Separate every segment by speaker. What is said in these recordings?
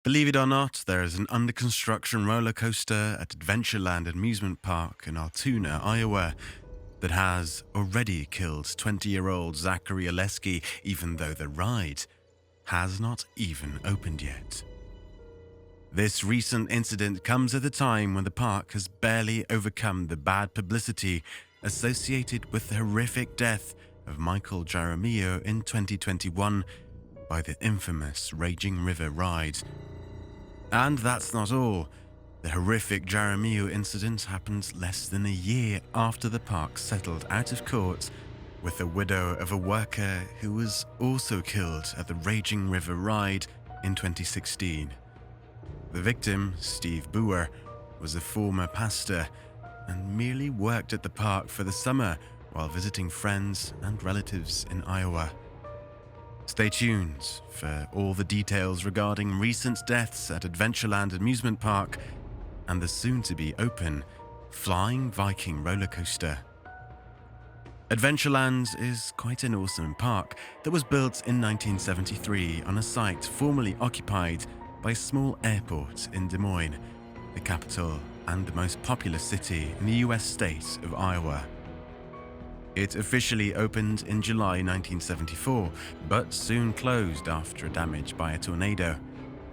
Speaker 1: Believe it or not, there is an under-construction roller coaster at Adventureland Amusement Park in Altoona, Iowa, that has already killed 20-year-old Zachary Alesky, even though the ride has not even opened yet. This recent incident comes at a time when the park has barely overcome the bad publicity associated with the horrific death of Michael Jaramillo in 2021 by the infamous Raging River ride. And that's not all. The horrific Jaramillo incident happened less than a year after the park settled out of court with the widow of a worker who was also killed at the Raging River ride in 2016. The victim, Steve Booher, was a former pastor and merely worked at the park for the summer while visiting friends and relatives in Iowa. Stay tuned for all the details regarding recent deaths at Adventureland Amusement Park and the soon-to-be open Flying Viking Roller Coaster. Adventureland is quite an awesome park that was built in 1973 on a site formerly occupied by a small airport in Des Moines, the capital and the most populous city in the US state of Iowa. It officially opened in July 1974, but soon closed after damage by a tornado,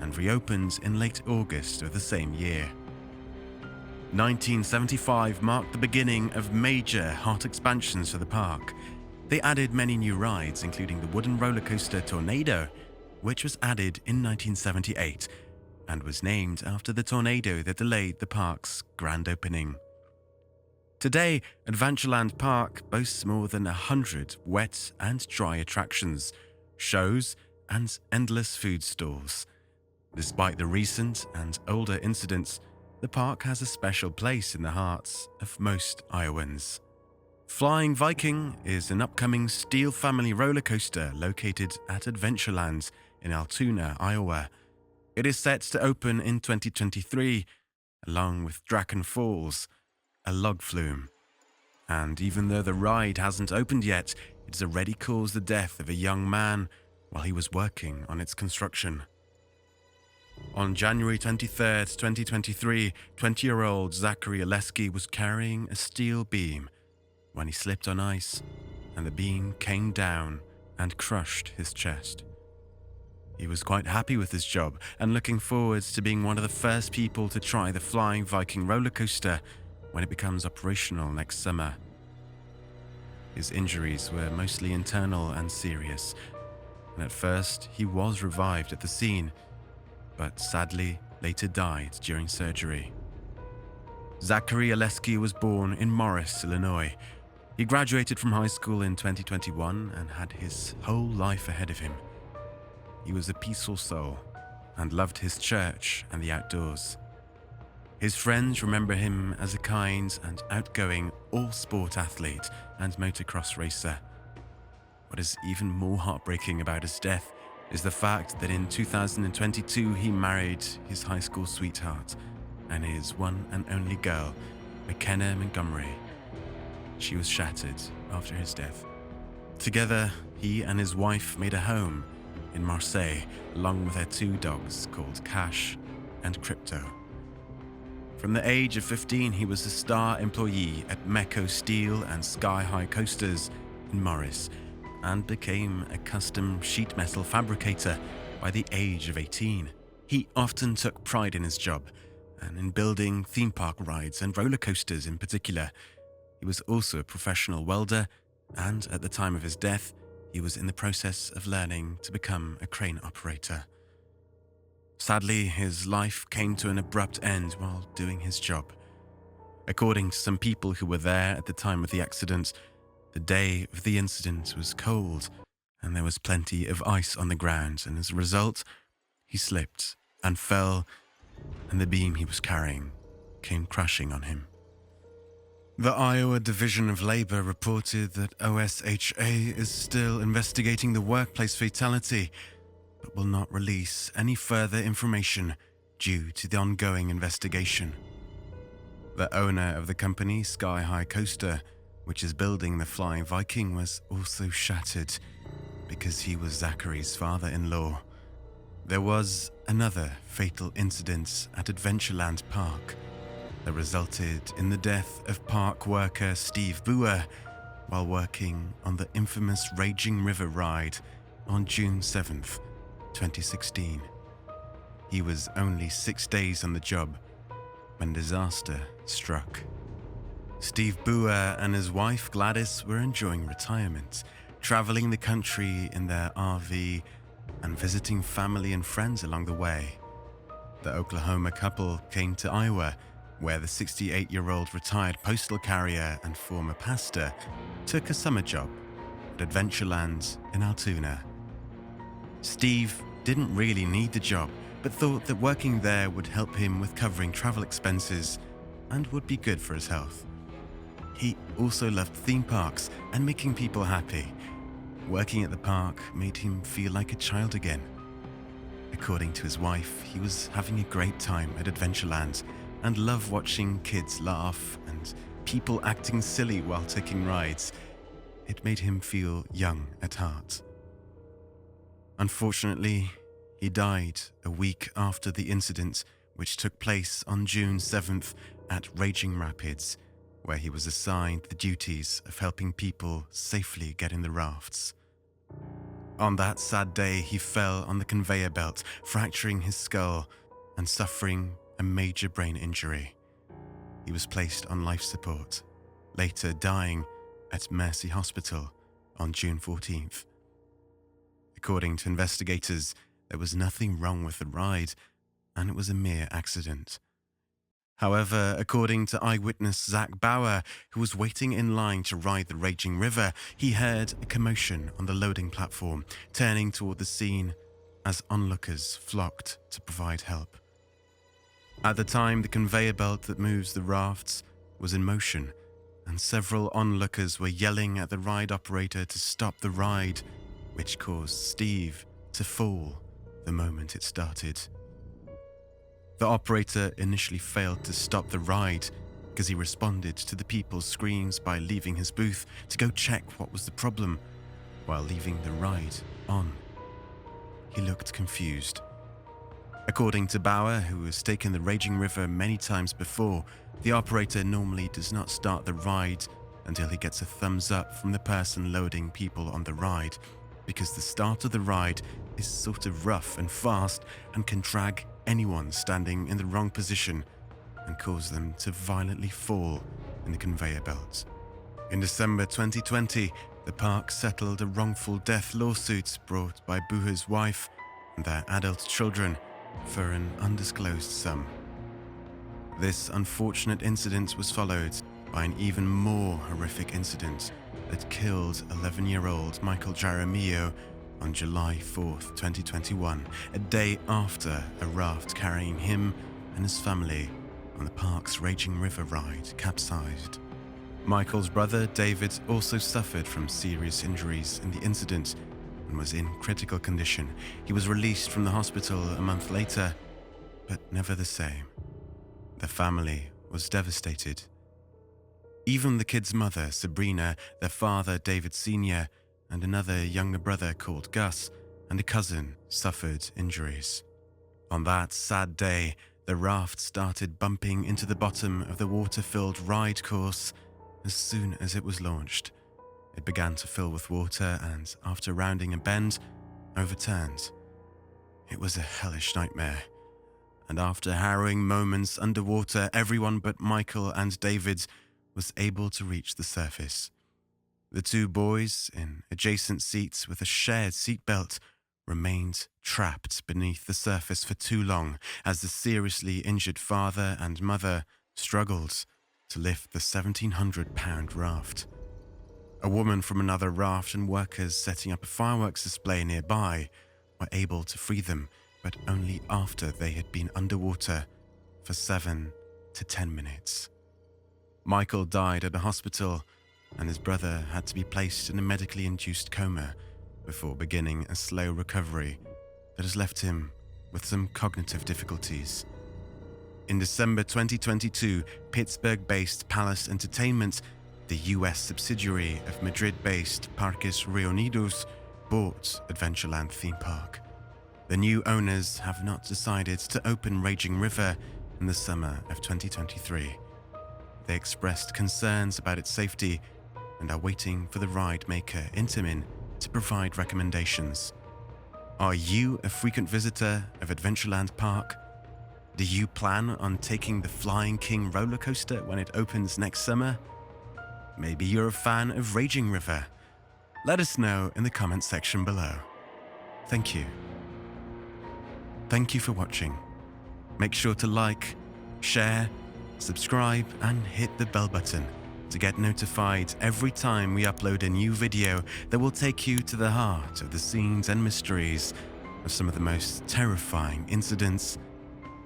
Speaker 1: and reopened in late August of the same year. 1975 marked the beginning of major hot expansions for the park. They added many new rides, including the wooden roller coaster Tornado, which was added in 1978 and was named after the tornado that delayed the park's grand opening. Today, Adventureland Park boasts more than 100 wet and dry attractions, shows, and endless food stalls. Despite the recent and older incidents, the park has a special place in the hearts of most Iowans. Flying Viking is an upcoming steel family roller coaster located at Adventureland in Altoona, Iowa. It is set to open in 2023, along with Dragon Falls, a log flume. And even though the ride hasn't opened yet, it's already caused the death of a young man while he was working on its construction. On January 23, 2023, 20-year-old Zachary Alesky was carrying a steel beam when he slipped on ice, and the beam came down and crushed his chest. He was quite happy with his job and looking forward to being one of the first people to try the Flying Viking roller coaster when it becomes operational next summer. His injuries were mostly internal and serious, and at first he was revived at the scene, but sadly later died during surgery. Zachary Alesky was born in Morris, Illinois. He graduated from high school in 2021 and had his whole life ahead of him. He was a peaceful soul and loved his church and the outdoors. His friends remember him as a kind and outgoing all-sport athlete and motocross racer. What is even more heartbreaking about his death is the fact that in 2022 he married his high school sweetheart and his one and only girl, McKenna Montgomery. She was shattered after his death. Together, he and his wife made a home in Marseille, along with their two dogs called Cash and Crypto. From the age of 15, he was a star employee at Mecco Steel and Sky High Coasters in Morris, and became a custom sheet metal fabricator by the age of 18. He often took pride in his job, and in building theme park rides and roller coasters in particular. He was also a professional welder, and at the time of his death, he was in the process of learning to become a crane operator. Sadly, his life came to an abrupt end while doing his job. According to some people who were there at the time of the accident, the day of the incident was cold and there was plenty of ice on the ground, and as a result, he slipped and fell, and the beam he was carrying came crashing on him. The Iowa Division of Labor reported that OSHA is still investigating the workplace fatality, but will not release any further information due to the ongoing investigation. The owner of the company, Sky High Coaster, which is building the Flying Viking, was also shattered because he was Zachary's father-in-law. There was another fatal incident at Adventureland Park that resulted in the death of park worker Steve Booher while working on the infamous Raging River ride on June 7th, 2016. He was only 6 days on the job when disaster struck. Steve Booher and his wife Gladys were enjoying retirement, traveling the country in their RV and visiting family and friends along the way. The Oklahoma couple came to Iowa, where the 68-year-old retired postal carrier and former pastor took a summer job at Adventureland in Altoona. Steve didn't really need the job, but thought that working there would help him with covering travel expenses and would be good for his health. He also loved theme parks and making people happy. Working at the park made him feel like a child again. According to his wife, he was having a great time at Adventureland and loved watching kids laugh and people acting silly while taking rides. It made him feel young at heart. Unfortunately, he died a week after the incident, which took place on June 7th at Raging Rapids, where he was assigned the duties of helping people safely get in the rafts. On that sad day, he fell on the conveyor belt, fracturing his skull and suffering a major brain injury. He was placed on life support, later dying at Mercy Hospital on June 14th. According to investigators, there was nothing wrong with the ride, and it was a mere accident. However, according to eyewitness Zach Bauer, who was waiting in line to ride the Raging River, he heard a commotion on the loading platform, turning toward the scene as onlookers flocked to provide help. At the time, the conveyor belt that moves the rafts was in motion, and several onlookers were yelling at the ride operator to stop the ride, which caused Steve to fall the moment it started. The operator initially failed to stop the ride because he responded to the people's screams by leaving his booth to go check what was the problem while leaving the ride on. He looked confused. According to Bauer, who has taken the Raging River many times before, the operator normally does not start the ride until he gets a thumbs up from the person loading people on the ride, because the start of the ride is sort of rough and fast and can drag anyone standing in the wrong position and cause them to violently fall in the conveyor belt. In December 2020, the park settled a wrongful death lawsuit brought by Booher's wife and their adult children for an undisclosed sum. This unfortunate incident was followed by an even more horrific incident that killed 11-year-old Michael Jaramillo on July 4th, 2021, a day after a raft carrying him and his family on the park's Raging River ride capsized. Michael's brother, David, also suffered from serious injuries in the incident and was in critical condition. He was released from the hospital a month later, but never the same. The family was devastated. Even the kids' mother, Sabrina, their father, David Sr., and another younger brother called Gus, and a cousin suffered injuries. On that sad day, the raft started bumping into the bottom of the water-filled ride course as soon as it was launched. It began to fill with water and, after rounding a bend, overturned. It was a hellish nightmare. And after harrowing moments underwater, everyone but Michael and David was able to reach the surface. The two boys, in adjacent seats with a shared seatbelt, remained trapped beneath the surface for too long as the seriously injured father and mother struggled to lift the 1,700-pound raft. A woman from another raft and workers setting up a fireworks display nearby were able to free them, but only after they had been underwater for 7 to 10 minutes. Michael died at a hospital, and his brother had to be placed in a medically induced coma before beginning a slow recovery that has left him with some cognitive difficulties. In December 2022, Pittsburgh-based Palace Entertainment, the US subsidiary of Madrid-based Parques Reunidos, bought Adventureland theme park. The new owners have not decided to open Raging River in the summer of 2023. They expressed concerns about its safety and are waiting for the ride maker Intamin to provide recommendations. Are you a frequent visitor of Adventureland Park? Do you plan on taking the Flying King roller coaster when it opens next summer? Maybe you're a fan of Raging River. Let us know in the comments section below. Thank you. Thank you for watching. Make sure to like, share, subscribe, and hit the bell button to get notified every time we upload a new video that will take you to the heart of the scenes and mysteries of some of the most terrifying incidents,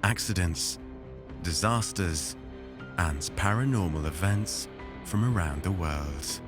Speaker 1: accidents, disasters, and paranormal events from around the world.